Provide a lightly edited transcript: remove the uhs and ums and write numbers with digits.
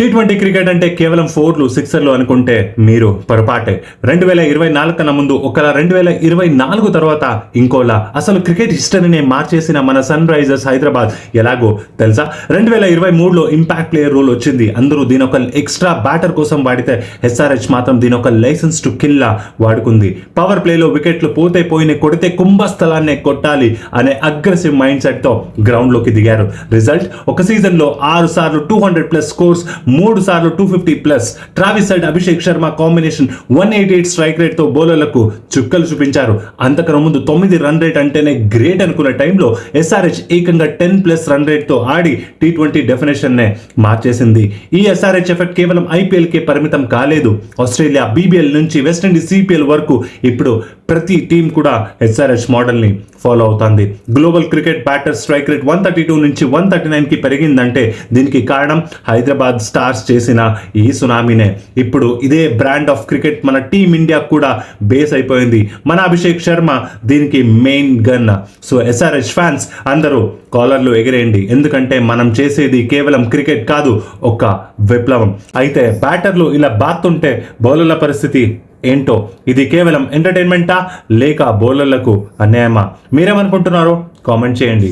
T20 cricket అంటే కేవలం 4లు 6లు అనుకుంటే మీరు పొరపాటే. 2024 కన్నా ముందు ఒకలా, 2024 తర్వాత ఇంకోలా అసలు క్రికెట్ హిస్టరీనే మార్చేసిన మన సన్ రైజర్స్ హైదరాబాద్ ఎలాగో తెలుసా? 2023లో ఇంపాక్ట్ ప్లేయర్ రూల్ వచ్చింది. అందరూ దీని ఒక ఎక్స్ట్రా బ్యాటర్ కోసం వాడితే ఎస్ఆర్హెచ్ మాత్రం దీని ఒక లైసెన్స్ టు కిల్లా వాడుకుంది. పవర్ ప్లేలో వికెట్లు పోతే పోయిన కొడితే కుంభస్థలాన్నే కొట్టాలి అనే అగ్రెసివ్ మైండ్ సెట్ తో గ్రౌండ్ లోకి దిగారు. రిజల్ట్ ఒక సీజన్ లో 6 సార్లు 200+ స్కోర్స్, 3 సార్లు 250+. Travis head, Abhishek Sharma combination 188 strike rate తో బౌలర్లకు చుక్కలు చూపించారు. అంతకన్నా ముందు 9 రన్ రేట్ అంటేనే గ్రేట్ అనుకున్న టైంలో ఎస్ఆర్హెచ్ ఏకంగా 10+ రన్ రేట్ తో ఆడి టీ20 డెఫినేషన్ నే మార్చేసింది. ఈ ఎస్ఆర్హెచ్ ఎఫెక్ట్ కేవలం ఐపీఎల్ కే పరిమితం కాలేదు. ఆస్ట్రేలియా బీబీఎల్ నుంచి వెస్టిండీస్ సిపిఎల్ వరకు ఇప్పుడు ప్రతి టీం కూడా ఎస్ఆర్హెచ్ మోడల్ ని ఫాలో అవుతుంది. Global cricket batter strike rate 132 నుంచి 139 కి పెరిగిందంటే దీనికి కారణం హైదరాబాద్ స్టార్స్ చేసిన ఈ సునామీనే. ఇప్పుడు ఇదే బ్రాండ్ ఆఫ్ క్రికెట్ మన టీం ఇండియా కూడా బేస్ అయిపోయింది. మన అభిషేక్ శర్మ దీనికి main gun. So SRH fans అందరూ కాలర్లు ఎగిరేయండి, ఎందుకంటే మనం చేసేది కేవలం క్రికెట్ కాదు, ఒక విప్లవం. అయితే బ్యాటర్లు ఇలా బాతుంటే బౌలర్ల పరిస్థితి ఏంటో? ఇది కేవలం ఎంటర్టైన్మెంటా లేక బౌలర్లకు అన్యాయమా? మీరేమనుకుంటున్నారో కామెంట్ చేయండి.